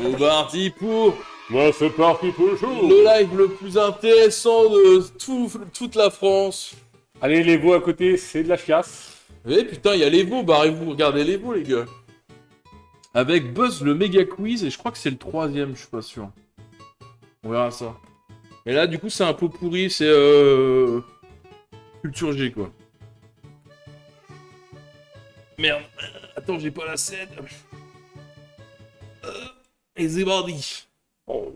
C'est parti pour Moi, c'est parti pour le jour. le live le plus intéressant de toute la France. Allez, les veaux à côté, c'est de la chiasse. Eh putain, il y a les veaux, barrez-vous, regardez les veaux, les gars. Avec Buzz, le méga quiz, et je crois que c'est le 3ème, je suis pas sûr. On verra ça. Et là, du coup, c'est un pot pourri, c'est Culture G, quoi. Merde, attends, j'ai pas la scène. Et c'est parti. Oh.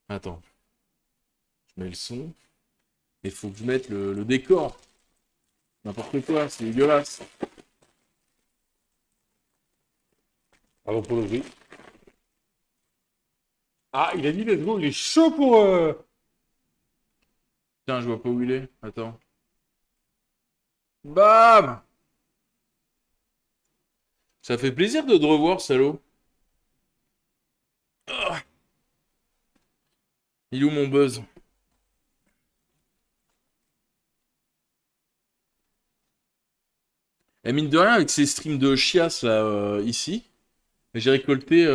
Attends. Je mets le son. Il faut que je mette le décor. N'importe quoi, c'est dégueulasse. Bravo pour le riz. Ah, il a dit let's go, il est chaud pour... Putain, je vois pas où il est. Attends. Bam! Ça fait plaisir de te revoir, salaud. Ah. Il est où mon Buzz? Et mine de rien, avec ces streams de chiasse là, ici, j'ai récolté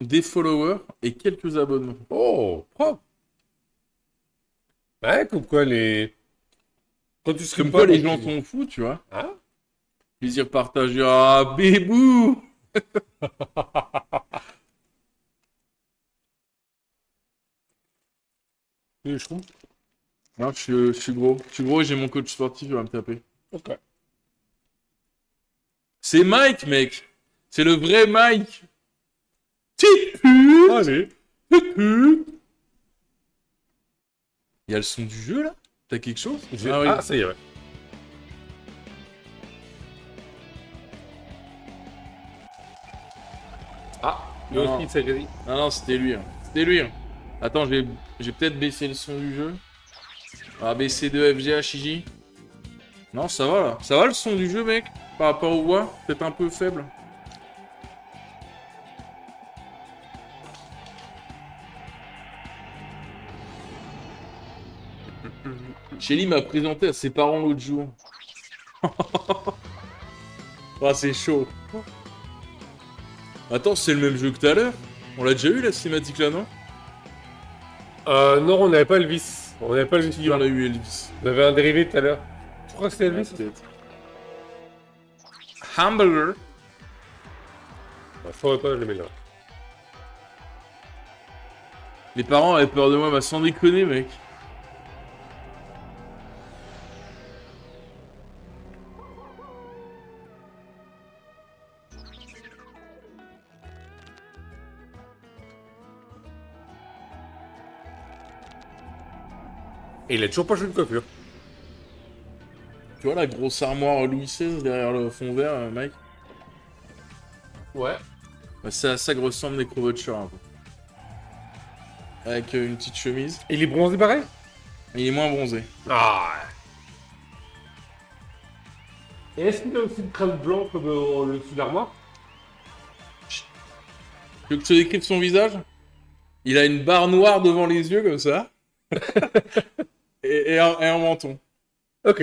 des followers et quelques abonnements. Oh, propre. Ouais, comme quoi les... Quand tu serais Comme pas quoi les dans- gens sont fous, tu vois. Hein? Plaisir partagé. Ah, bébou! Je trouve. Non, je suis gros. Je suis gros et j'ai mon coach sportif, il va me taper. Ok. C'est Mike, mec! C'est le vrai Mike! Petite pute! Allez. Petite pute! Il y a le son du jeu, là? T'as quelque chose? Ah, oui. ça y est, ouais. Ah, lui Non. aussi, il s'est gris. Non, non, c'était lui. Hein. C'était lui. Hein. Attends, j'ai peut-être baissé le son du jeu. Ah, BC2 FGH IJ. Non, ça va, là. Ça va, le son du jeu, mec? Par rapport aux voix? Peut-être un peu faible. Shelly m'a présenté à ses parents l'autre jour. Ah, c'est chaud. Attends, c'est le même jeu que tout à l'heure? On l'a déjà eu, la cinématique, là, non? Non, on n'avait pas Elvis. On n'avait pas Elvis. Si, on a eu Elvis. On avait un dérivé tout à l'heure. Je crois que c'était Elvis. Peut-être. Hamburger. Je saurais pas, je le mets là. Les parents avaient peur de moi, bah sans déconner, mec. Et il a toujours pas joué de coiffure. Tu vois la grosse armoire Louis XVI derrière le fond vert, Mike? Ouais. Bah, c'est à ça que ressemble Necrovutcher un peu. Avec une petite chemise. Et il est bronzé pareil? Il est moins bronzé. Ah. Et est-ce qu'il a aussi une crème blanche comme le dessus de l'armoire? Tu veux que je te décrive son visage? Il a une barre noire devant les yeux, comme ça. et un menton. Ok.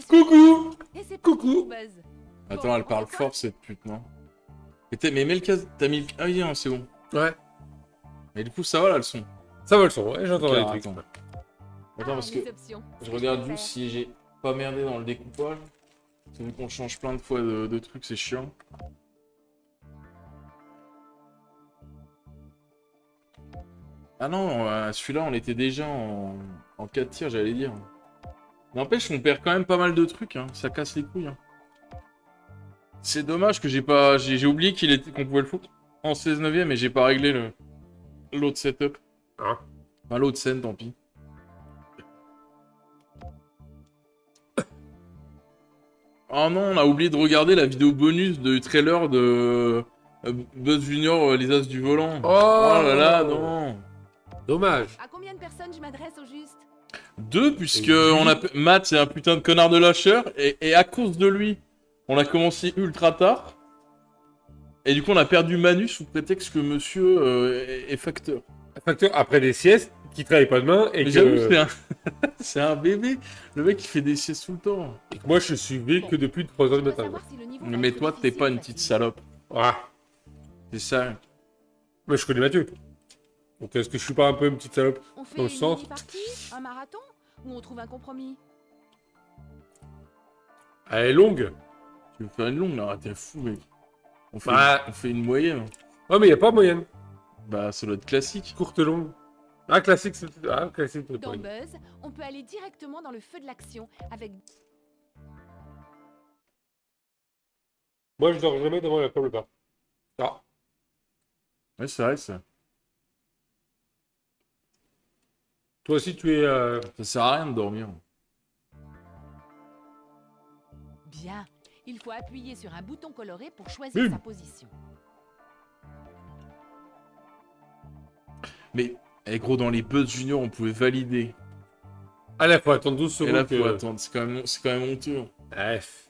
Coucou! Et c'est Coucou. parti, Buzz. Attends, elle parle fort, cette pute, non? Mais mets le casque, t'as mis le... Ah oui, hein, c'est bon. Ouais. Mais du coup, ça va, là, le son. Ça va le son, ouais, j'entends Ok, les trucs. attends. Attends, parce que les options. je regarde juste si j'ai pas merdé dans le découpage. Parce que vu qu'on change plein de fois de trucs, c'est chiant. Ah non, celui-là, on était déjà en 4 tirs, j'allais dire. N'empêche, on perd quand même pas mal de trucs, hein. Ça casse les couilles. Hein. C'est dommage que j'ai pas... J'ai oublié qu'on pouvait le foutre en 16 neuvième et j'ai pas réglé l'autre setup. Hein? Enfin, l'autre scène, tant pis. Oh non, on a oublié de regarder la vidéo bonus de trailer de Buzz Junior, les As du volant. Oh Là là, non. Dommage. À combien de personnes je m'adresse au juste? 2, puisque Et on a... Matt, c'est un putain de connard de lâcheur, et à cause de lui, on a commencé ultra tard. Et du coup, on a perdu Manu sous prétexte que monsieur est facteur. Facteur après des siestes, qui travaille pas demain et Mais que... j'avoue, c'est un... c'est un bébé. Le mec, il fait des siestes tout le temps. et que moi je suis V que depuis 3h du Je dois matin. savoir si le niveau va Mais être toi, t'es difficile pas ou une petite facile. salope. Ah, C'est ça. moi je connais Mathieu. Donc est-ce que je suis pas un peu une petite salope? On fait Dans le une sens. mini-partie, un marathon, ou on trouve un compromis? Elle est longue. Tu veux faire une longue, là? T'es fou, mec. On fait, Bah. on fait une moyenne. Ouais mais y a pas moyenne. Bah, ça doit être classique. Courte longue. Ah classique c'est... Ah classique c'est pas Dans une. Buzz, on peut aller directement dans le feu de l'action avec... Moi je dors jamais devant la table pas. Ah. Ouais, c'est vrai, ça. Toi aussi tu es... Ça sert à rien de dormir. Bien. Il faut appuyer sur un bouton coloré pour choisir Bim. sa position. Mais, eh, gros, dans les Buzz Junior, on pouvait valider. Ah là faut attendre 12 secondes. Et là, faut que- attendre. C'est quand même honteux. Bref.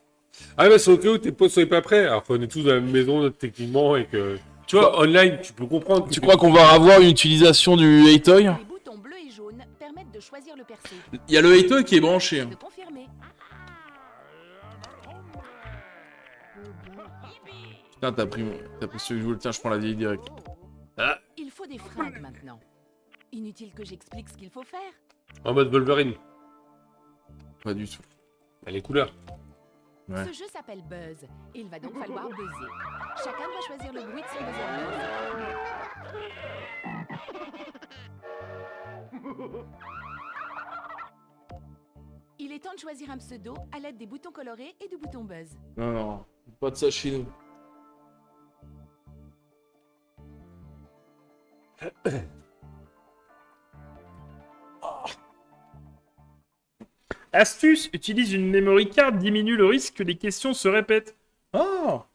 Ah mais c'est au cas où tes potes soient pas prêts. Alors qu'on est tous dans la même maison techniquement et que... Tu vois, online, tu peux comprendre. que Tu crois qu'on va avoir une utilisation du Heytoy? Les boutons bleus et jaunes permettent de choisir le perso. Il y a le Heytoy qui est branché. De confirmer. Putain, t'as pris celui que je voulais. Tiens, je prends la vieille direct. Il faut des fringues maintenant. Inutile que j'explique ce qu'il faut faire. En mode Wolverine. Pas du tout. Ah, les couleurs. Ouais. Ce jeu s'appelle Buzz, et il va donc falloir buzzer. Chacun doit choisir le bruit de son buzzer buzz. Il est temps de choisir un pseudo à l'aide des boutons colorés et du bouton Buzz. Non, non. Pas de ça chez nous. Astuce, utilise une memory card, diminue le risque que les questions se répètent. Ah!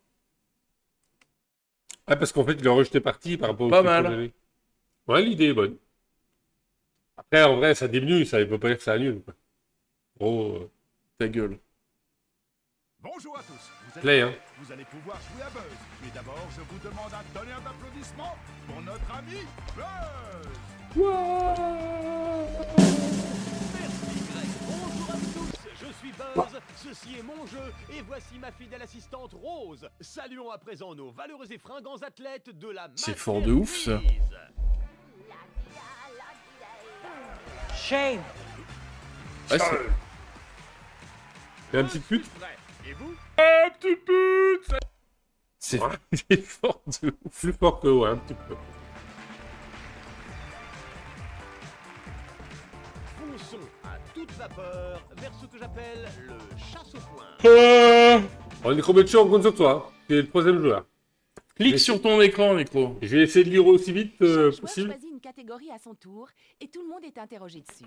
Ah, parce qu'en fait, il a rejeté parti par rapport au Pas truc mal. qu'on avait. Ouais, l'idée est bonne. Après, en vrai, ça diminue, ça ne veut pas dire que ça annule. Quoi. Gros, Ta gueule. Bonjour à tous. Vous êtes play, hein. prêts? Vous allez pouvoir jouer à Buzz. Mais d'abord, je vous demande un tonnerre d'applaudissements pour notre ami Buzz. Merci Greg. Bonjour à vous tous, je suis Buzz, ceci est mon jeu et voici ma fidèle assistante Rose. Saluons à présent nos valeureux et fringants athlètes de la C'est Master fort de ouf, ça. Quiz. Shame. Ouais, c'est- Et un petit pute. Prêt. Et vous? c'est Ouais. c'est fort de ouf. Plus fort que, ouais, un petit peu. Fonçons à toute vapeur vers ce que j'appelle le chasse au point. On est combien de on compte sur toi. Hein. Tu es le troisième joueur. Clique sur ton écran, micro. Je vais essayer de lire aussi vite Chaque joueur possible. choisit une catégorie à son tour et tout le monde est interrogé dessus.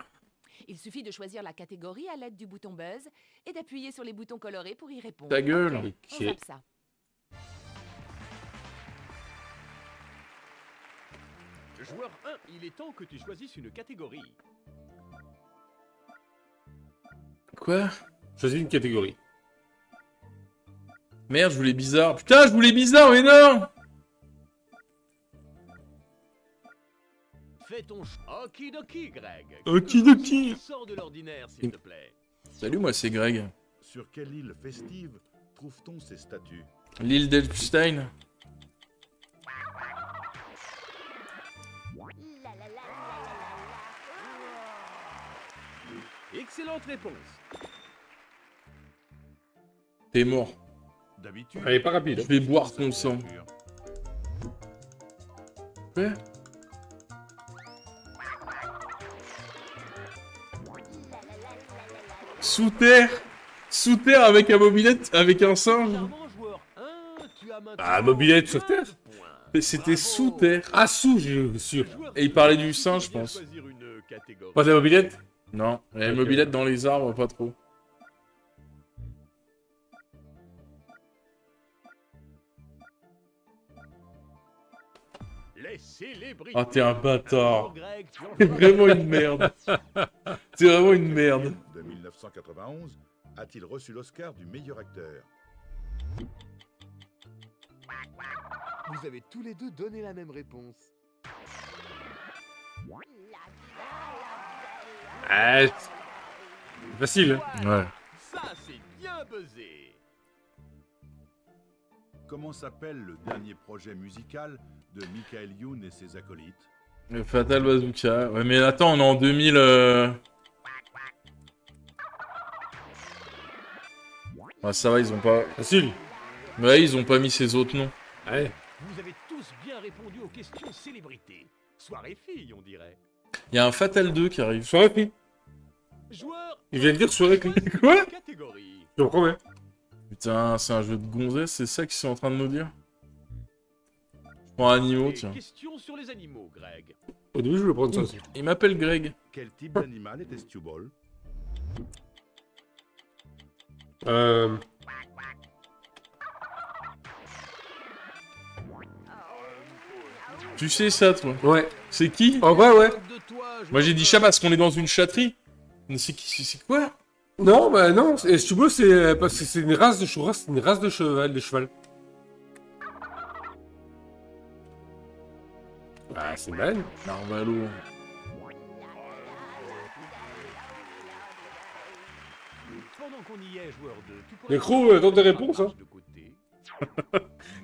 Il suffit de choisir la catégorie à l'aide du bouton Buzz et d'appuyer sur les boutons colorés pour y répondre. Ta gueule. Ok, on Ok. zappe ça. Joueur 1, il est temps que tu choisisses une catégorie. Quoi? Choisis une catégorie. Merde, je voulais bizarre. Putain, je voulais bizarre, mais non! Fais ton Okidoki, Greg. Okidoki. Sors de l'ordinaire, s'il te plaît. Salut, moi c'est Greg. Sur quelle île festive trouve-t-on ces statues? L'île d'Elfstein. Excellente réponse. T'es mort. D'habitude, Elle est pas rapide. Je vais boire ton sang. Quoi? Sous terre? Sous terre avec un mobilette, avec un singe? Charmant joueur 1, Tu as maintenant Ah, mobilette sur Terre. 15 points. Mais c'était Bravo. sous terre. Ah, sous, je suis sûr. Joueur Et il parlait du tu singe, je peux bien pense. choisir une catégorie. Pas de la mobilette? Non, il y a une Ok. mobilette dans les arbres, pas trop. Les célébrités. Ah, t'es un bâtard. Alors, Greg, tu en T'es choisis. vraiment une merde. T'es vraiment une merde. De 1991 a-t-il reçu l'Oscar du meilleur acteur? Vous avez tous les deux donné la même réponse. Ah, c'est facile. Hein. Ouais. Ça, c'est bien buzzé. Comment s'appelle le dernier projet musical de Michael Youn et ses acolytes? Le Fatal Bazooka. Ouais, mais attends, on est en 2000. Ah, ça va, ils ont pas. Facile. Ouais, ils ont pas mis ces autres noms. Ouais. Vous avez tous bien répondu aux questions célébrités. Soirée fille, on dirait. Il y a un Fatal 2 qui arrive. Soirée fille. Joueur. Il vient de dire soirée fille. Quoi? Catégorie. Je comprends bien. Putain, c'est un jeu de gonzesse, c'est ça qu'ils sont en train de nous dire? Je prends animaux, Et tiens. question sur les animaux, Greg. Au début, je voulais prendre ça aussi. Il m'appelle Greg. Quel type d'animal était Stewball? Tu sais ça, toi? Ouais. C'est qui? En vrai, ouais. De toi, Moi j'ai dit chat parce qu'on est dans une chatterie. Mais c'est qui? C'est quoi? Non, bah non. Stubo, c'est parce que c'est une race de cheval. C'est une race de cheval. Ah, c'est mal. Narvalo. Pendant qu'on y est, joueur 2, tu pourrais- Nécro, donne des réponses, hein. De côté.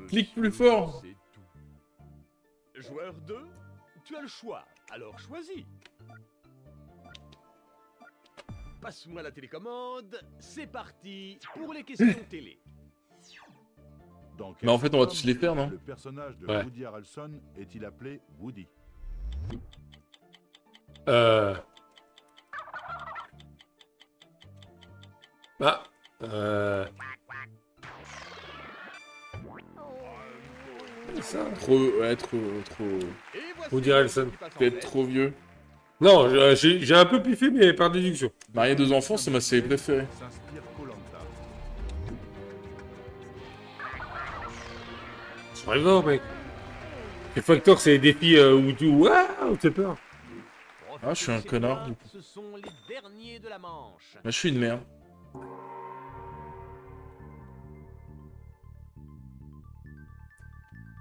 Clique plus fort. C'est tout. Joueur 2, tu as le choix, alors choisis. Passe-moi la télécommande, c'est parti pour les questions télé. Dans quel Mais en fait, on va sitcom tous les faire, non? Le personnage de Ouais. Woody Harrelson est-il appelé Woody? Ah. Ça. Trop. Ouais, trop. Et voici Woody Harrelson. qui passe en Peut-être tête. trop vieux. Non, j'ai un peu piffé, mais par déduction. Marier deux enfants, c'est ma série préférée. S'inspire Koh-Lanta. Survivor, mec. Les facteurs, c'est des défis où tu. Waouh, t'as peur. Ah, je suis un connard, du coup. Ce sont les derniers de la manche. Moi, je suis une merde.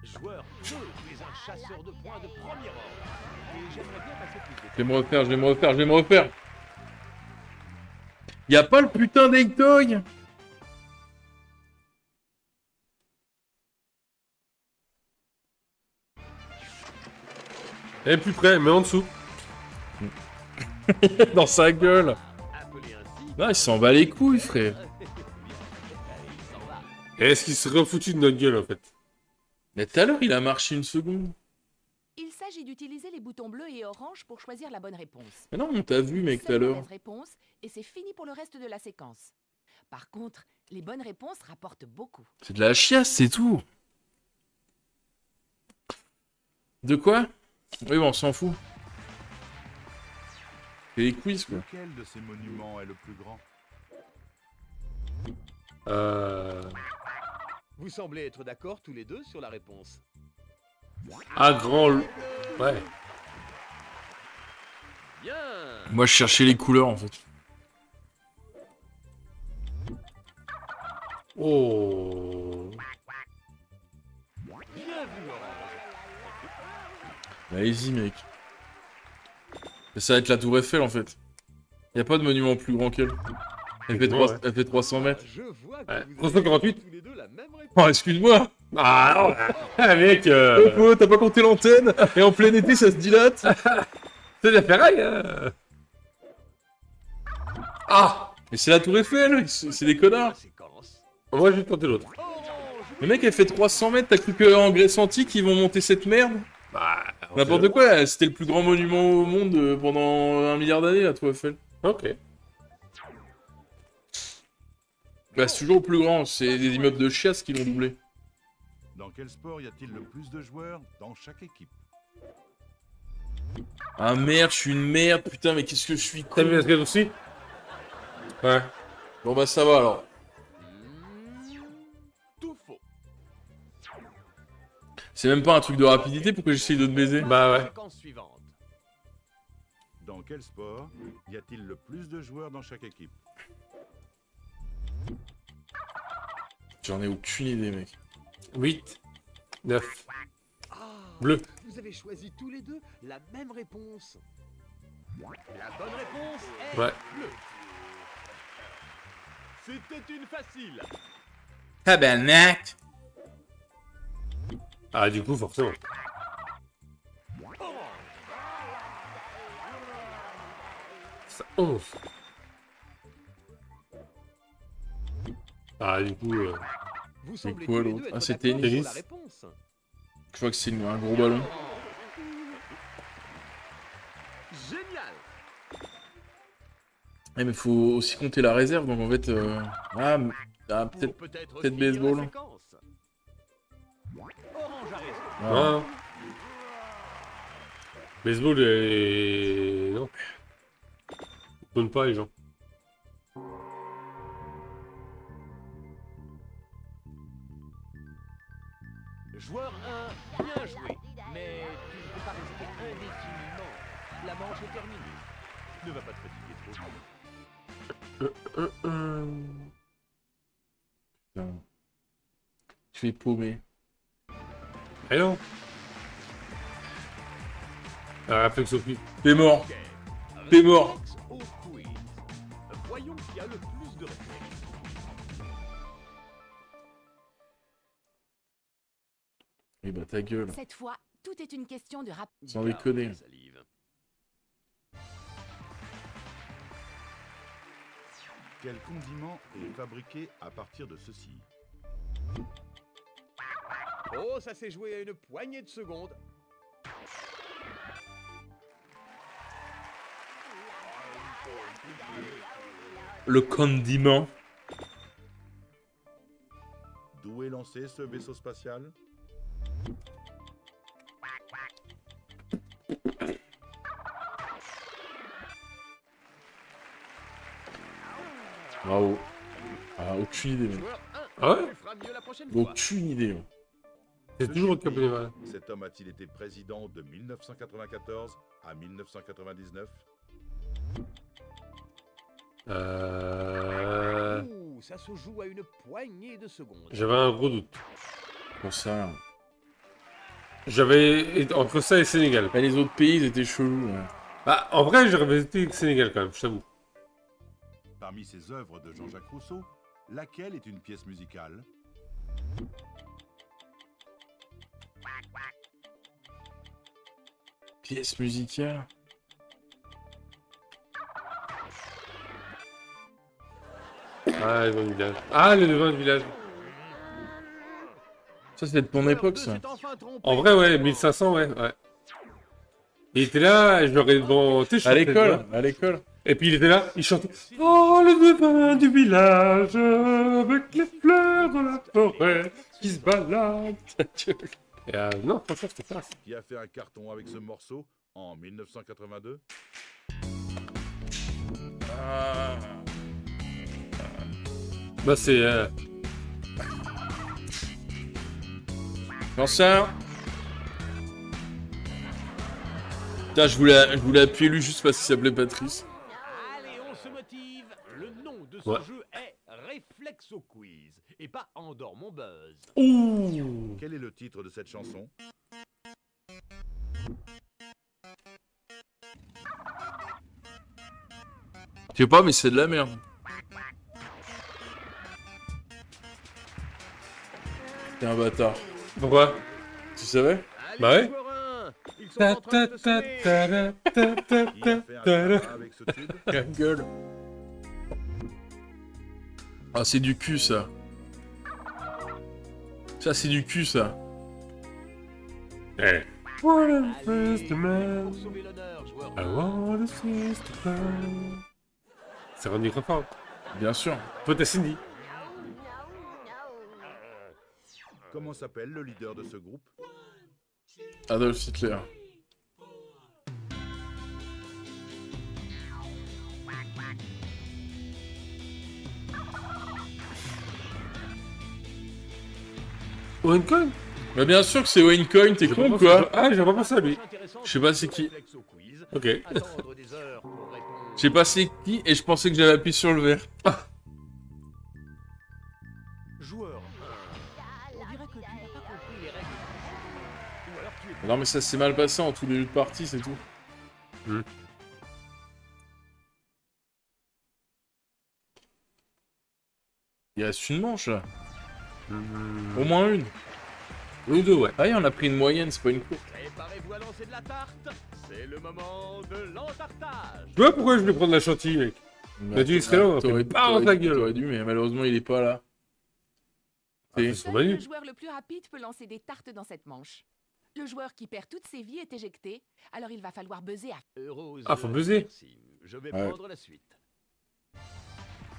Joueur 2, tu es un chasseur de points de premier ordre. Et j'aimerais bien passer plus de temps. Je vais me refaire. Y a pas le putain d'Ectoy? Elle est plus près, mais en dessous. Dans sa gueule. Appelé ainsi. Là, il s'en bat les couilles, frère. Il s'en va. Et est-ce qu'il serait foutu de notre gueule, en fait? Mais tout à l'heure, il a marché une seconde. Il s'agit d'utiliser les boutons bleus et orange pour choisir la bonne réponse. Mais non, on t'a vu, mec, tout à Seule l'heure. mauvaise réponse et c'est fini pour le reste de la séquence. Par contre, les bonnes réponses rapportent beaucoup. C'est de la chiasse, c'est tout. De quoi? Oui, bon, on s'en fout. C'est les quiz, quoi. Lequel de ces monuments est le plus grand? Vous semblez être d'accord tous les deux sur la réponse. Ah, grand. Ouais. Bien. Moi, je cherchais les couleurs, en fait. Oh. Bien vu, Orange. Allez-y, mec. Et ça va être la tour Eiffel, en fait. Y a pas de monument plus grand qu'elle. Elle fait, Ouais. Elle fait 300 mètres. Je vois que Ouais. vous 348. avez tous les deux la même réponse. Oh, excuse-moi. Ah, non. Ah, mec. Oh, t'as pas compté l'antenne? Et en plein été, ça se dilate? C'est de la ferraille, hein. Ah. Mais c'est la tour Eiffel, c'est des connards. La séquence. Moi, je vais tenter l'autre. Orange. Le mec, elle fait 300 mètres, t'as cru qu'en Grèce antique, ils vont monter cette merde? Bah, N'importe quoi, c'était le plus grand monument au monde pendant 1 milliard d'années, la tour Eiffel. Ok. Bah, c'est toujours le plus grand, c'est des immeubles de chiasse qui l'ont doublé. Dans quel sport y a-t-il le plus de joueurs dans chaque équipe? Ah merde, je suis une merde, putain, mais qu'est-ce que je suis con. T'as vu la skate aussi? Ouais. Bon bah ça va alors. Tout faux. C'est même pas un truc de rapidité pour que j'essaye de te baiser. Bah ouais. Séquence suivante. Dans quel sport y a-t-il le plus de joueurs dans chaque équipe? J'en ai aucune idée, mec. 8, 9. Ah, Bleu. vous avez choisi tous les deux la même réponse. La bonne réponse est Ouais. bleu. C'était une facile. Tabarnak. Ah, du coup, forcément. Ça, 11. Ah, du coup... Vous semblez quoi, tous les l'autre? deux Ah, être c'est d'accord tennis. sur la réponse. Je crois que c'est un gros ballon. Génial. Eh mais faut aussi compter la réserve, donc en fait... peut-être... Pour peut-être peut-être finir la baseball. séquence. Orange a raison. Ah. Ah. Baseball et... Non. Ils donnent pas les gens. Joueur 1, bien joué. Mais tu ne peux pas rester indéfiniment. La manche est terminée. Ne va pas te fatiguer trop. Putain. Je vais paumer. Eh non. Ah, réflexophie. T'es mort. Ok. T'es mort. Réflexe au quiz. Voyons qui a le plus de réflexes. Eh bah ta gueule. Cette fois, tout est une question de rap. Sans Garde déconner. la salive. Quel condiment est fabriqué à partir de ceci? Oh, ça s'est joué à une poignée de secondes. Le condiment. D'où est lancé ce vaisseau spatial? Bravo. Ah, aucune idée, mec. Joueur 1, Ah ouais? tu feras mieux la prochaine fois. Aucune idée. C'est toujours le capitaine. Cet homme a-t-il été président de 1994 à 1999? Ouh, ça se joue à une poignée de secondes. J'avais un gros doute. Pour ça. J'avais... Entre ça et Sénégal. Bah, les autres pays, ils étaient chelous. Ouais. Bah, en vrai, j'aurais été Sénégal quand même, je t'avoue. Parmi ces œuvres de Jean-Jacques Rousseau, laquelle est une pièce musicale? Pièce musicale. Ah, les devins de village. Ah, les devins de village. Ça, c'est de ton époque, ça. En vrai, ouais, 1500, ouais, ouais. Il était là, je l'aurais inventé. À l'école, à l'école. Et puis il était là, il chantait. Oh, le devin du village, avec les fleurs de la forêt qui se baladent. Et non, franchement, c'était ça. Qui a fait un carton avec ce morceau en 1982? Bah, c'est. J'en sais rien. Putain, je voulais appuyer lui juste parce qu'il s'appelait Patrice. Allez, on se motive. Le nom de ce Ouais. jeu est Réflexo Quiz et pas Endors mon buzz. Ouh. Quel est le titre de cette chanson? Je sais pas, mais c'est de la merde. T'es un bâtard. Pourquoi? Tu savais? Allez, Bah ouais. joueur 1, ils sont Ta en train ta de se ta sonner. ta ta ta Qui a fait un ta carton avec ce tube? La gueule. Ah, c'est du cul, ça. Ça, c'est du cul, ça. Eh. What a Allez, first man. pour sauver l'honneur, joueur I 1. wanna see the fun. C'est Ronnie Crawford. Bien sûr. Pote à Cindy. Comment s'appelle le leader de ce groupe? Adolf Hitler. Owen Coyne? Bah bien sûr que c'est Wayne Coyne, t'es con ou quoi? Ah, j'ai pas pensé à lui. Je sais pas c'est qui. Ok. Attendre des heures pour répondre. Je sais pas c'est qui et je pensais que j'avais appuyé sur le vert. Joueur 1. On dirait que tu n'as pas compris les règles. Ou alors tu es Non mais ça s'est mal passé en tout début de partie, c'est tout. Il reste une manche là. Au moins une. Ou deux, ouais. Ah, on a pris une moyenne, c'est pas une courte. préparez-vous à lancer de la tarte. C'est le moment de l'entartage. Tu vois pourquoi je voulais prendre la chantilly, mec? Bah, tu serais là, on fait pas ta gueule. T'aurais dû, mais malheureusement, il est pas là. Ah, Et- c'est son Seul le manu. joueur le plus rapide peut lancer des tartes dans cette manche. Le joueur qui perd toutes ses vies est éjecté, alors il va falloir buzzer à... Rose, Ah, faut buzzer. merci. Je vais Ouais. prendre la suite.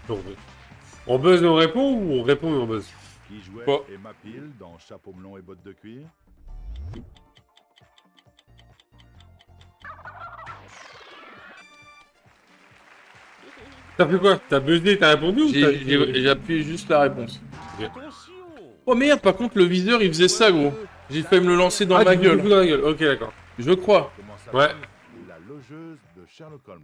Donc, on buzz et on répond ou on répond et on buzz? Qui jouait Pas. Emma Peel dans Chapeau melon et bottes de cuir? T'as fait quoi? T'as buzzé, t'as répondu ou t'as... J'ai appuyé juste la réponse. Attention. Oh merde, par contre, le viseur, il faisait ça, gros. J'ai failli me le lancer dans Ah, ma tu mets le coup gueule. dans la gueule, ok, d'accord. Je crois. Comment Ouais. s'appelle la logeuse de Sherlock Holmes?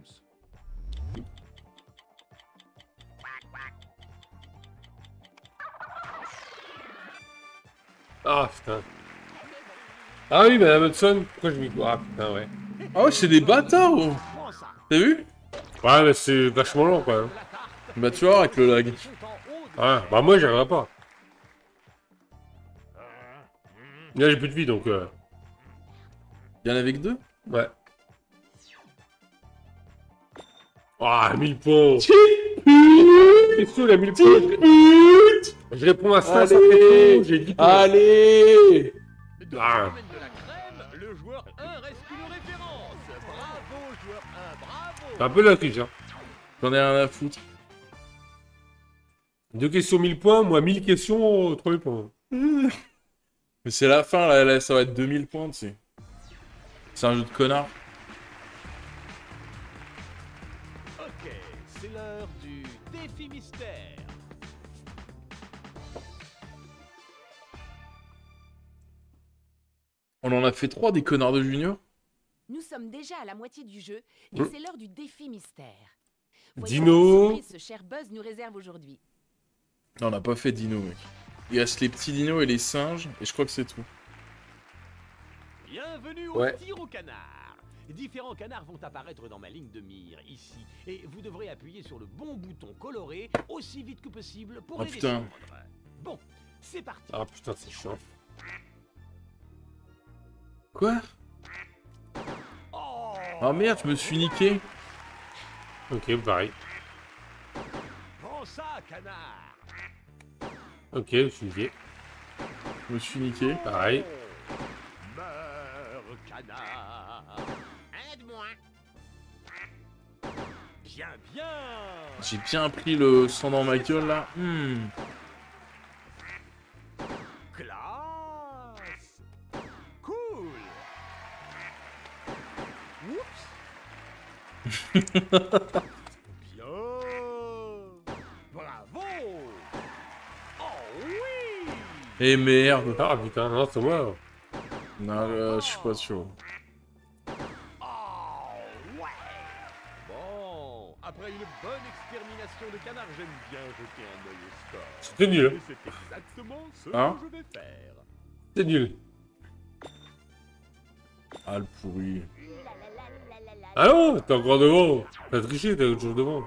Ah, putain. Ah oui, Madame Hudson, pourquoi je m'y... Ah, putain, ouais. Ah ouais, c'est des bâtards, gros. Prends ça. T'as vu? Ouais, mais c'est vachement long, quand même. La tarte Bah, tu vois, avec le lag. sont en haut de... Ouais, bah moi, j'y arriverai pas. Là, j'ai plus de vie, donc... Il y en avait que deux? Ouais. Ah, 1000 points. Qu'est-ce que la 1000 points? Je réponds à ça, ça Allez. fait j'ai 10 points. Allez! Dans Ah. le domaine de la crème, le joueur 1 reste une référence. Bravo, joueur 1, bravo. C'est un peu la triche, hein. J'en ai rien à foutre. 2 questions 1000 points, moi 1000 questions 3000 points. Mais c'est la fin, là, ça va être 2000 points, tu sais. C'est un jeu de connard. Ok, c'est l'heure du défi mystère. On en a fait 3 des connards de junior. Nous sommes déjà à la moitié du jeu, et c'est l'heure du défi mystère. Dino. Voyons quelle surprise ce cher Buzz nous réserve aujourd'hui. Non, on n'a pas fait dino, mec. Il reste les petits dinos et les singes, et je crois que c'est tout. Bienvenue au Ouais. tir au canard. Différents canards vont apparaître dans ma ligne de mire, ici. Et vous devrez appuyer sur le bon bouton coloré aussi vite que possible pour Oh, les putain. descendre. Bon, c'est parti. Ah putain, c'est chiant. Quoi? Oh, Oh merde, je me suis niqué. Ok, pareil. prends ça, canard. Ok, je suis lié. Je me suis niqué. Pareil. Meurs, canard. Aide-moi. Bien, bien. J'ai bien pris le sang dans ma gueule, là. Classe. Cool. Oups. Bien. Bravo. Oh oui. Eh merde. Ah putain, non, c'est moi. Non, je suis pas sûr. Oh ouais. Bon, après une bonne extermination de canards, j'aime bien jeter un œil au score. C'était nul. Et c'est exactement ce Hein que je vais faire. C'est nul. Ah, le pourri. Ah non, t'es encore devant. T'as triché, t'es toujours devant.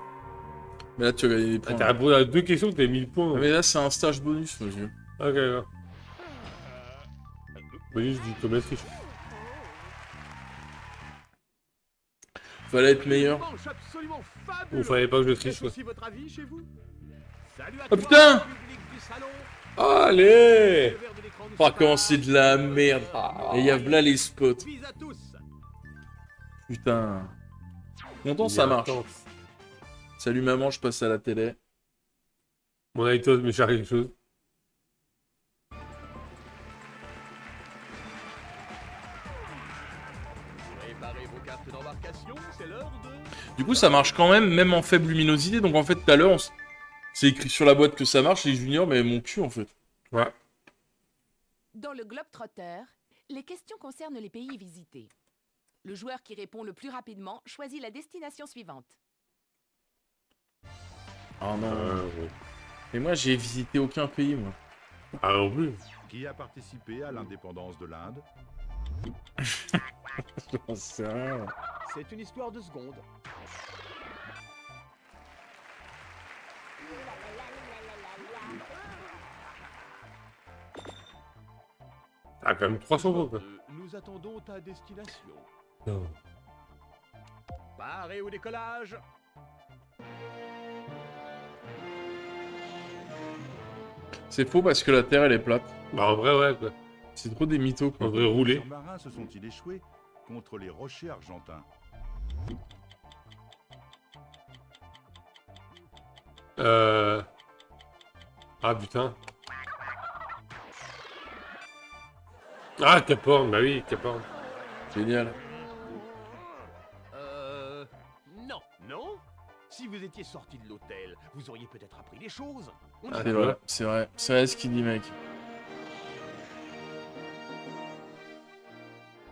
Mais là, tu as gagné des Ah, points. t'as répondu à 2 questions, t'as 1000 points. Ah, mais là, c'est un stage bonus, monsieur. Ok, d'accord. Bonus du Thomas triche. Fallait être meilleur. Manche absolument fabuleux. Ou fallait pas que je triche, Est-ce quoi. aussi votre avis chez vous? Salut à Oh, toi, putain public du salon. Allez. Le verre de l'écran nous Oh, comment sépare. c'est de la merde. Et il y a là les spots. Bis à tous. Putain. Content, ça marche. Attends. Salut maman, je passe à la télé. Mon Aitos me charge quelque chose. Préparez vos cartes d'embarcation, c'est l'heure de... Du coup, ça marche quand même en faible luminosité. Donc en fait, tout à l'heure, c'est écrit sur la boîte que ça marche, les juniors, mais mon cul en fait. Ouais. Dans le Globetrotter, les questions concernent les pays visités. Le joueur qui répond le plus rapidement choisit la destination suivante. Oh non. Ouais. Mais moi, j'ai visité aucun pays, moi. Ah non plus. Qui a participé à l'indépendance de l'Inde? J'en sais rien. C'est une histoire de secondes. Ah, quand même 300 euros, quoi. Nous attendons ta destination. Non. Paré au décollage. C'est faux parce que la Terre, elle est plate. Bah, en vrai, ouais, quoi. C'est trop des mythos, On quoi. devrait Les rouler. sous-marins se sont-ils échoués contre les rochers argentins? Ah, putain. Ah, Cap Horn, bah oui, Cap Horn. Génial. Non, non. Si vous étiez sorti de l'hôtel, vous auriez peut-être appris des choses. On Ah, y C'est va. vrai, c'est vrai. C'est vrai ce qu'il dit, mec.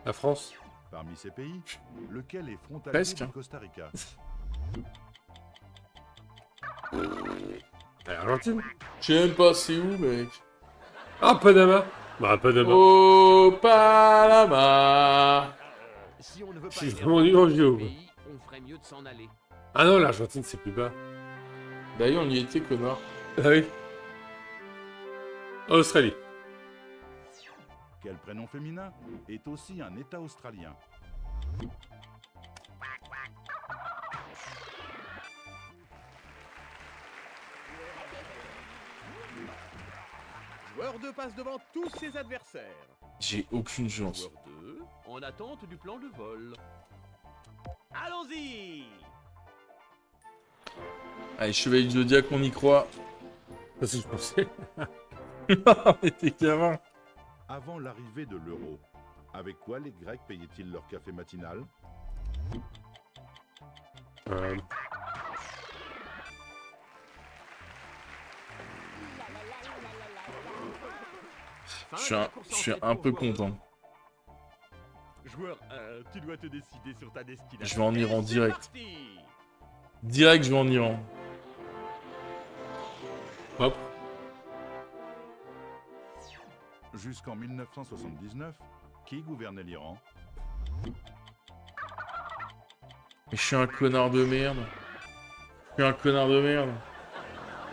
La France. Parmi ces pays, lequel est frontalier Presque. du Costa Rica? L'Argentine. Je sais même pas c'est où, mec. Ah, Panama. Bah, Panama. Oh, Panama. Si on ne veut pas Je suis perdre vraiment nul en le géo, pays, on ferait mieux de s'en aller. Ah non, l'Argentine, c'est plus bas. D'ailleurs, on y était, connard. Ah oui. Australie. Quel prénom féminin est aussi un État australien? Joueur 2 passe devant tous ses adversaires. J'ai aucune chance. Joueur 2, en attente du plan de vol. Allons-y! Allez, Chevalier du Zodiac, on y croit. C'est ce que je pensais. On était gamin. Avant l'arrivée de l'euro, avec quoi les Grecs payaient-ils leur café matinal? Fin Je de la suis course en tête un pour peu joueur content. 1. Joueur 1, tu dois te décider sur ta destination. Je vais en Iran Et c'est direct. parti. Direct, je vais en Iran. Hop. Jusqu'en 1979, qui gouvernait l'Iran? Mais je suis un connard de merde. Je suis un connard de merde.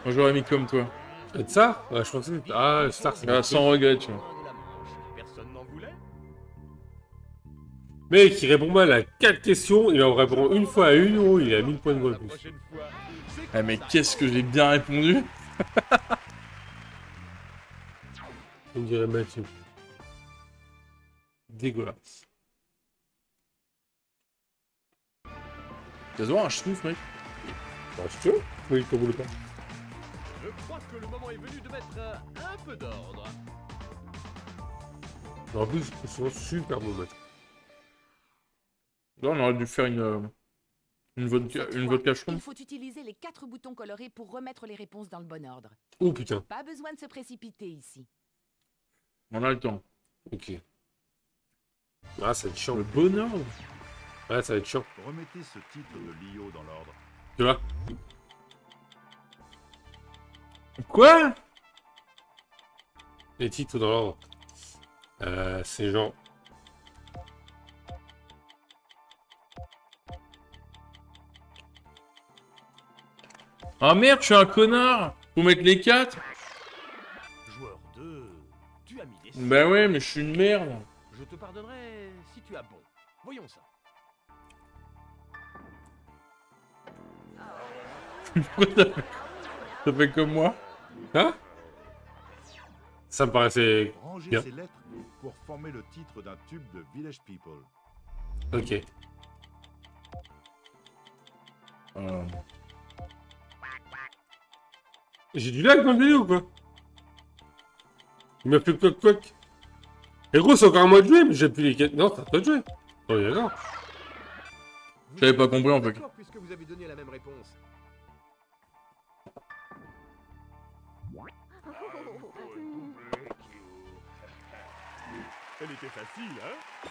Moi, j'aurais mis comme toi. Et de ça? Ouais, je pensais. Ah, le Star, c'est. Ah, sans regret, tu vois. De la Manche. Personne n'en voulait. Mec, il répond mal à 4 questions, il en répond une fois à une, oh, il a 1000 points de La goal plus. prochaine fois, c'est Ah, mais comme ça. qu'est-ce que j'ai bien répondu? On dirait Mathieu. Dégueulasse. T'as voir un schnouf, mec? Bah, si tu veux. Oui, comme vous le pas. Je crois que le moment est venu de mettre un peu d'ordre. En plus, ils sont super beaux, mec. Là, on aurait dû faire une vodka Il chaude. faut utiliser les 4 boutons colorés pour remettre les réponses dans le bon ordre. Oh putain. Pas besoin de se précipiter ici. On a le temps. Ok. Ah, ça va être chiant. Le bonheur. Ouais, ça va être chiant. Remettez ce titre de Lio dans l'ordre. Tu vois? Quoi? Les titres dans l'ordre. C'est genre. Ah merde, je suis un connard. Faut mettre les 4. Joueur 2, tu as mis des Bah ouais, mais je suis une merde. Je te pardonnerai si tu as bon. Voyons ça. Ça fait comme moi. Hein? Ça me paraissait. Rangez Bien. ces lettres pour former le titre d'un tube de Village People. Ok. J'ai du lag dans le vidéo ou quoi? Il m'a fait cloc cloc. Et gros, c'est encore un mois de jouer, mais j'ai plus les quêtes. Non, c'est à toi de jouer. Oh, d'accord. J'avais pas compris en fait. D'accord, puisque vous avez donné la même réponse. Elle était facile, hein?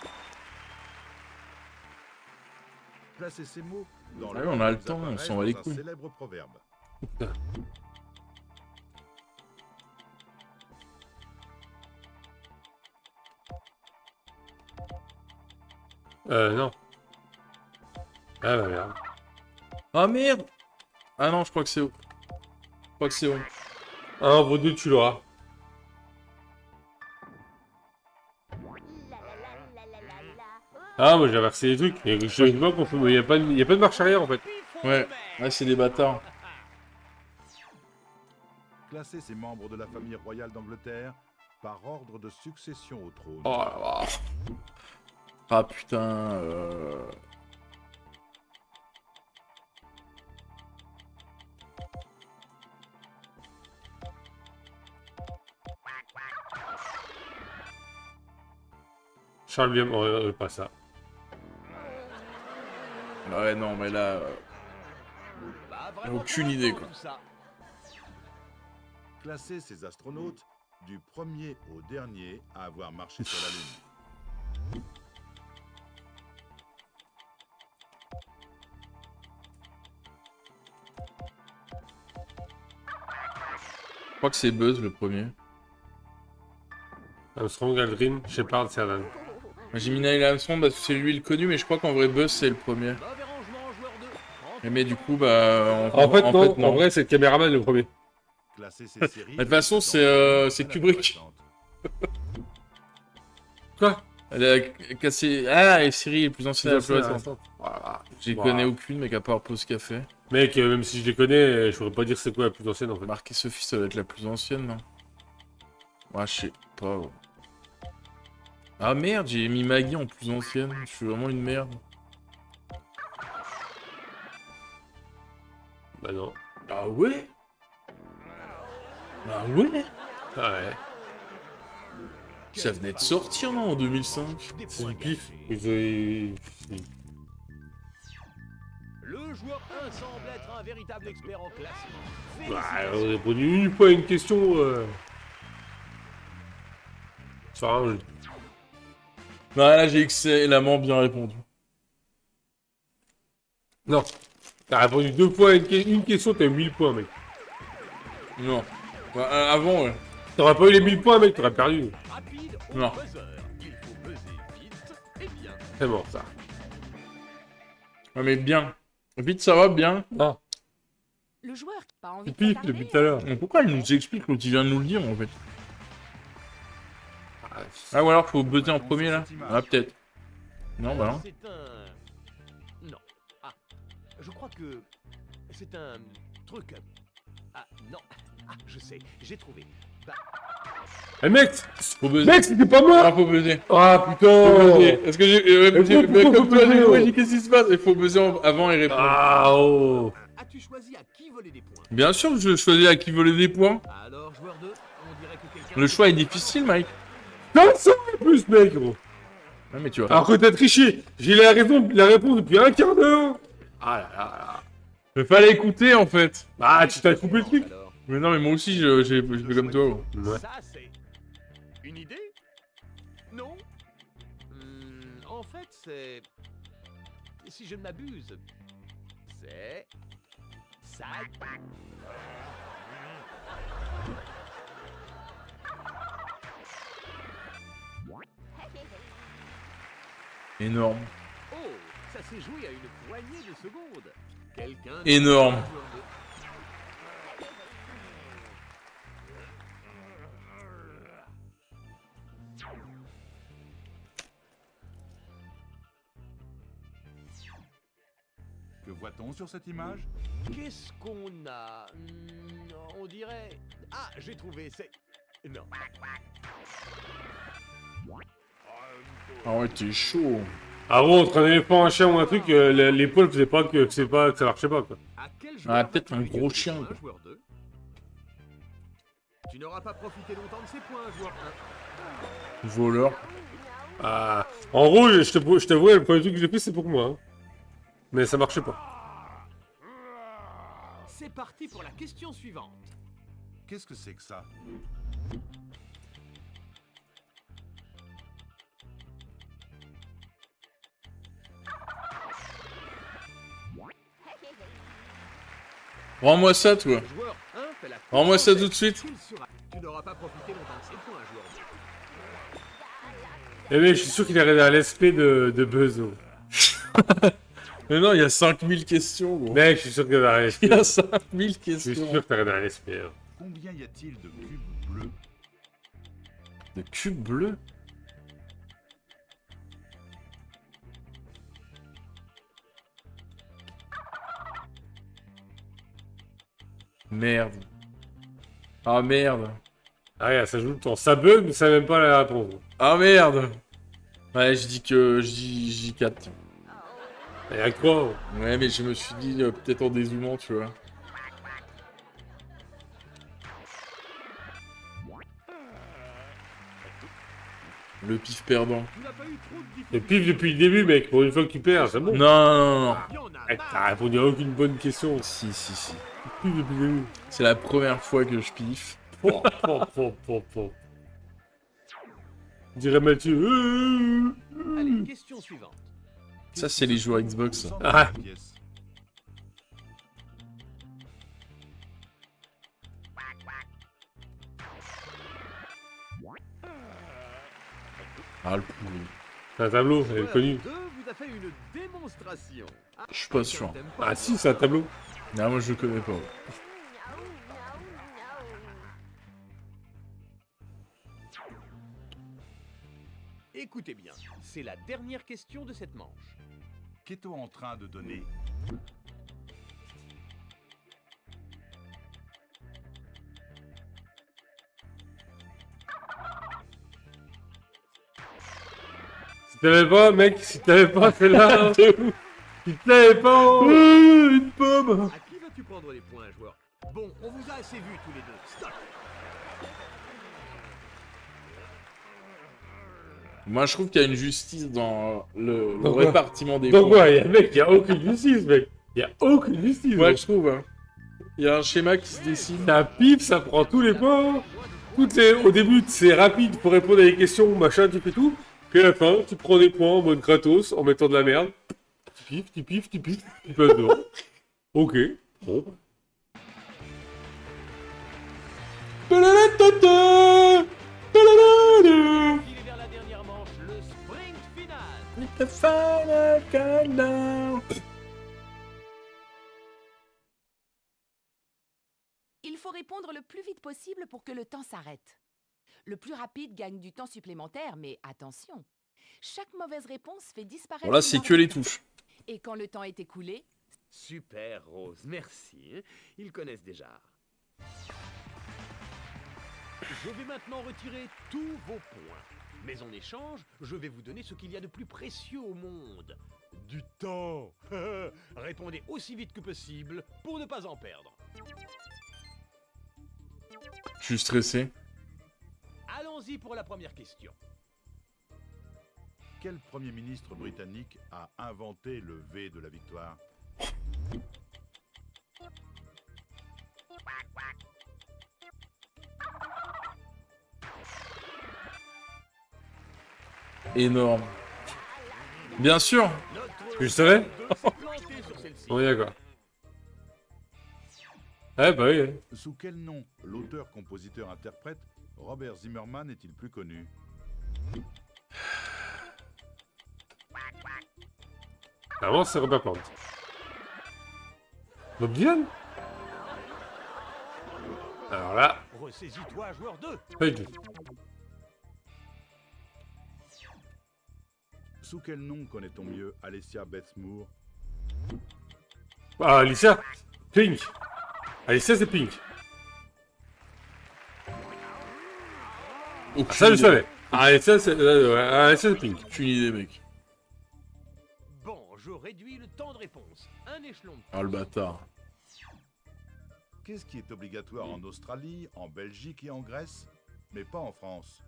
Placez ces mots dans Ah oui, on a le où ils temps, on apparaissent s'en va les dans un couilles. célèbre proverbe. Non. Ah bah merde. Ah merde. Ah non, je crois que c'est haut. Je crois que c'est haut. Un vos deux, tu l'auras. Ah, moi j'ai inversé les trucs. Et je vois qu'on peut. Il n'y a pas de marche arrière en fait. Ouais, ouais, c'est des bâtards. Classez ces membres de la famille royale d'Angleterre par ordre de succession au trône. Oh là là. Ah putain. Charles William, pas ça. Ouais, non, mais là. Bah, vraiment Aucune pas idée, tout quoi. ça. Classez ces astronautes du premier au dernier à avoir marché sur la Lune. Je crois que c'est Buzz le premier. Armstrong, Aldrin, Shepard, Cernan. Moi, j'ai mis Neil Armstrong parce que c'est lui le connu, mais je crois qu'en vrai Buzz c'est le premier. Mauvais rangement, joueur 2. Et mais du coup, bah. En fait, non. En vrai, c'est le caméraman le premier. Classez ces séries. De toute façon, dans c'est l'ordre Kubrick. précédente. Quoi? Elle a cassé. Ah, les séries les plus anciennes à la plus récente. Voilà. J'y connais aucune, mec, à part Pause Café. Mec, même si je les connais, je pourrais pas dire c'est quoi la plus ancienne en fait. Marqué Sophie, ça doit être la plus ancienne, non? Ouais, je sais pas. Ouais. Ah merde, j'ai mis Maggie en plus ancienne. Je suis vraiment une merde. Bah non. Ah ouais? Ah ouais? Ah ouais. Ça venait de sortir, non, en 2005? C'est du pif. Le joueur 1 semble être un véritable expert en classement. Bah, Félicitations. on a répondu une fois à une question. Enfin, Non, là, j'ai excellemment bien répondu. non. T'as répondu deux fois à une question, t'as eu 1000 points, mec. Non. Bah, avant, ouais. T'aurais pas eu les 1000 points, mec, t'aurais perdu. Rapide au Non. buzzer. Il faut buzzer vite et bien. C'est mort, ça. Ouais, mais bien. Vite, ça va, bien. Non. Le joueur qui n'a pas envie C'est de pif s'attarder, depuis tout à l'heure. Mais pourquoi elle nous explique quand il vient de nous le dire, en fait? Ah, Ah, ou alors, faut buzzer en premier, là? Ah, peut-être. Non, bah non. C'est un... Non. Ah, je crois que c'est un truc... Ah, non. Ah, je sais, j'ai trouvé. Bah, Eh mec, Faut buzzer. mec, c'était pas moi. Ah, faut buzzer. Ah Faut putain. buzzer. Parce que j'ai... pourquoi mais faut comme toi, buzzer, j'ai ouais. dit, qu'est-ce qui se passe? Il faut buzzer avant et répondre. Ah oh. as-tu choisi à qui voler des points? Bien sûr que je choisis à qui voler des points. Alors, joueur 2, on dirait que quelqu'un... Le choix est difficile, Mike. Comme ça en plus, mec, gros. Ouais, mais tu vois. Alors que t'as triché. J'ai la réponse depuis un quart d'heure. Ah là là là. Il fallait écouter, en fait. Ah, tu t'as coupé le truc. Alors, Mais non, mais moi aussi, je fais comme toi. Ouais. Ouais. ça, c'est... Une idée? Non? En fait, c'est... Si je ne m'abuse, c'est... Ça... Énorme. Oh, ça s'est joué à une poignée de secondes. Quelqu'un... Énorme. Que voit-on sur cette image? Qu'est-ce qu'on a? On dirait... Ah, j'ai trouvé, c'est... Non. Ah ouais, t'es chaud. Ah bon, entre un éléphant, un chien ou un truc, l'épaule faisait pas que ça marchait pas quoi. À quel Ah, joueur peut-être vas-tu un léguer gros tes chien, points, quoi. joueur 2? Tu n'auras pas profité longtemps de ces points, joueur 1. Voleur. Ah, en gros, je t'avouerai, le premier truc que j'ai fait c'est pour moi. Hein. Mais ça marchait pas. C'est parti pour la question suivante. Qu'est-ce que c'est que ça? Rends-moi ça, toi. Joueur 1 fait la Rends-moi ça tout de suite. Quel sera- Tu n'auras pas profité longtemps de ces points, joueur 2. Eh mais je suis sûr qu'il est arrivé à l'SP de Buzz. Mais non, il y a 5000 questions, gros. Mec, je suis sûr qu'il est arrivé à l'SP. Il y a 5000 Je suis questions. sûr que t'es arrivé à l'SP. Hein. Combien y a-t-il de cubes bleus? De cubes bleus? Merde. Ah merde. Ah, regarde, ça joue le temps. Ça bug, mais ça même pas la réponse. Ah merde. Ouais, je dis que... Je dis 4. Il y a que 3. Ouais, mais je me suis dit, peut-être en dézoomant, tu vois. Le pif perdant. Tu n'as pas eu trop de Et difficultés. pif depuis le début, mec. Pour une fois que tu perds, c'est bon. Non, non, non. Il y en a Eh, marre. t'as répondu à aucune bonne question. Si, si, si. Pif depuis le début. C'est la première fois que je piffe. Po. Dirait Mathieu. Allez, question suivante. Ça, c'est les joueurs Xbox. ça. Ah. Pièce. Ah, le pourri. C'est un tableau, elle est Joueur connue. 2 vous a fait une démonstration. Ah, Je suis pas sûr. t'aimes pas. Ah si, c'est un tableau. Non, moi, je le connais pas. Écoutez bien, c'est la dernière question de cette manche. Qu'est-on en train de donner? Si t'avais pas, mec, si t'avais pas fait là. Si t'avais pas. Une pomme. À qui vas-tu prendre les points, joueur? Bon, on vous a assez vus tous les deux. Stop. Moi, je trouve qu'il y a une justice dans le Dans quoi répartiment des Donc, points. ouais, mec, y a aucune justice, mec. Y a aucune justice. Ouais, mec. je trouve. Hein. Il y a un schéma qui se dessine. Ça pif, ça prend tous les points. Au début, c'est rapide pour répondre à des questions, machin, tu fais tout. Puis à la fin, tu prends des points en mode gratos, en mettant de la merde. Tu pifes, tu passes devant. Ok. Bon. Il est vers la dernière manche, le sprint final. Il faut répondre le plus vite possible pour que le temps s'arrête. Le plus rapide gagne du temps supplémentaire, mais attention. Chaque mauvaise réponse fait disparaître... Bon, là, une c'est marge que les de- touches. Et quand le temps est écoulé, Super, Rose, merci. Ils connaissent déjà. Je vais maintenant retirer tous vos points. Mais en échange, je vais vous donner ce qu'il y a de plus précieux au monde. Du temps. Répondez aussi vite que possible pour ne pas en perdre. Je suis stressé. Allons-y pour la première question. Quel Premier ministre britannique a inventé le V de la victoire? Énorme. Bien sûr. Notre Je savais. s'est planté sur celle-ci. On est d'accord. Ouais, bah oui. Ouais. Sous quel nom l'auteur, compositeur, interprète Robert Zimmerman est-il plus connu? Avant, c'est Robert Plant. Bob Dylan. Alors là, Ressaisis-toi, joueur 2. pas du tout. Sous quel nom connaît-on mieux Alessia Beth Moore? Ah, Alicia. Pink. Alicia, c'est Pink. Aucune Ah, ça, je idée. savais. Ah, Alicia, c'est Alicia, c'est Pink. Aucune idée, mec. Bon, je réduis le temps de réponse. Un échelon de Ah, le bâtard. Qu'est-ce qui est obligatoire en Australie, en Belgique et en Grèce, mais pas en France?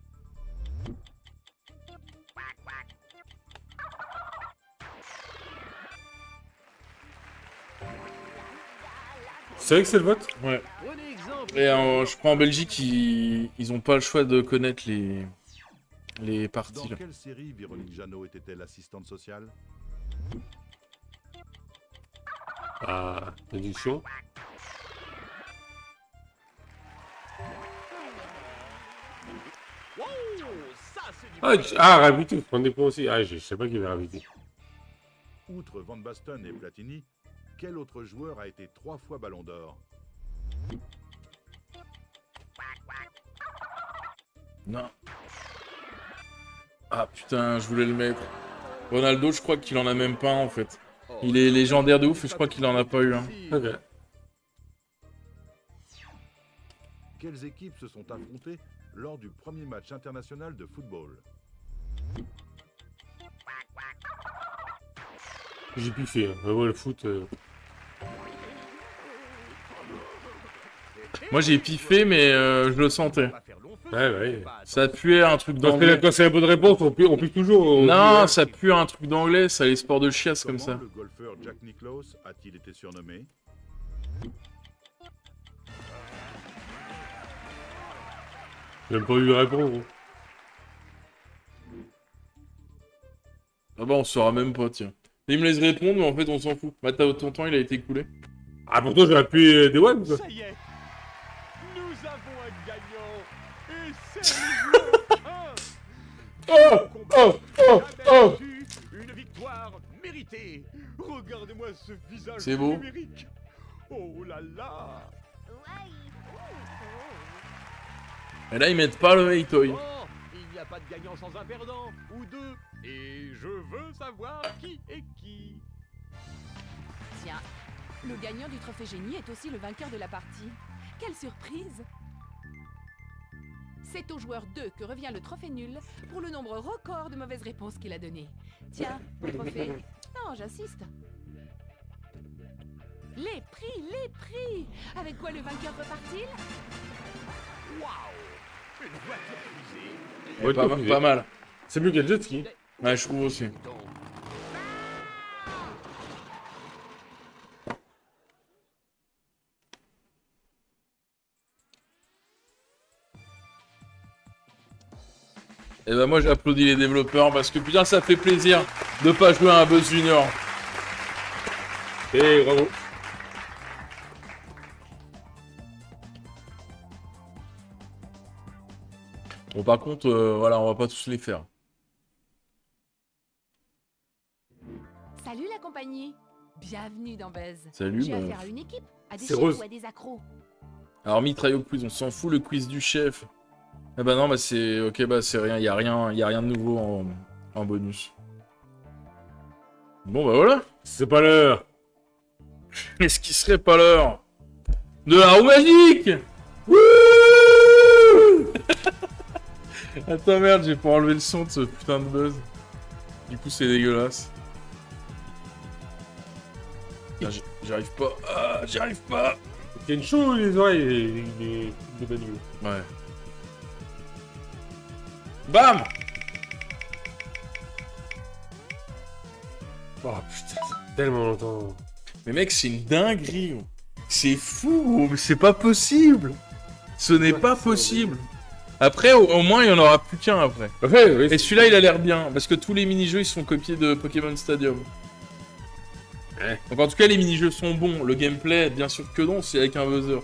C'est vrai que c'est le vote? Ouais. Prenez exemple. Et je crois en Belgique, ils ont pas le choix de connaître les parties. Dans Là. quelle série Véronique Jeannot était-elle assistante sociale? Ah, déduction. Wow, ça c'est du Rabbit, je prends des points aussi. Ah, je sais pas qui va Rabbit. Outre Van Basten et Platini, quel autre joueur a été 3 fois Ballon d'Or? Non. Ah putain, je voulais le mettre. Ronaldo, je crois qu'il en a même pas en fait. Il est légendaire de ouf et je crois qu'il en a pas eu un. Ok. Quelles équipes se sont affrontées lors du premier match international de football? J'ai piffé. Hein. Moi, le foot. Moi j'ai piffé mais je le sentais. Ouais. Ça puait un truc d'anglais. Quand c'est la bonne réponse, on piffe toujours. Non, ça pue un truc d'anglais, ça les sports de chiasse comme ça. Le golfeur Jack Nicklaus a-t-il été surnommé? J'ai même pas eu de réponse. Gros. Ah bah on saura même pas, tiens. Il me laisse répondre, mais en fait on s'en fout. Bah ton temps il a été écoulé. Ah, pourtant j'ai appuyé Day One, quoi. Ça y est, nous avons un gagnant. Et c'est une victoire méritée. Regardez-moi ce visage C'est beau. numérique. Oh là là. Et là ils mettent pas le Hey-Toy. Oh, il n'y a pas de gagnant sans un perdant, ou deux. Et je veux savoir qui est qui. Tiens, le gagnant du trophée génie est aussi le vainqueur de la partie. Quelle surprise! C'est au joueur 2 que revient le trophée nul pour le nombre record de mauvaises réponses qu'il a donné. Tiens, le trophée. Non, j'insiste. Les prix! Avec quoi le vainqueur repart-il? Waouh, une voiture fusée. Ouais, Pas mal. C'est mieux qu'un jet ski. Ouais, je trouve aussi. Et bah moi j'applaudis les développeurs parce que putain ça fait plaisir de pas jouer à un Buzz Junior. Et bravo. Bon par contre voilà on va pas tous les faire. Salut la compagnie! Bienvenue dans Buzz. Salut, J'ai bah, affaire à une équipe, à des c'est chefs Rose. ou à des accros. Alors mitraille au quiz, on s'en fout le quiz du chef. Ah bah non bah c'est ok bah c'est rien, y a rien de nouveau en bonus. Bon bah voilà. C'est pas l'heure. Est-ce qu'il serait pas l'heure de la roue magique? Wouh. Attends merde, j'ai pas enlevé le son de ce putain de buzz. Du coup c'est dégueulasse. Ah, j'arrive pas. Ah, j'arrive pas. Il y a une chaud les oreilles les Manu. Ouais. Bam. Oh putain, c'est tellement longtemps. Mais mec, c'est une dinguerie. Gros. C'est fou, gros, mais c'est pas possible. Ce n'est pas possible. Après, au moins, il y en aura plus qu'un après. Ouais, oui. Et celui-là, il a l'air bien, parce que tous les mini-jeux, ils sont copiés de Pokémon Stadium. Ouais. Donc en tout cas, les mini-jeux sont bons. Le gameplay, bien sûr que non, c'est avec un buzzer.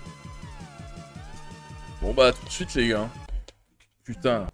Bon bah, tout de suite, les gars. Putain.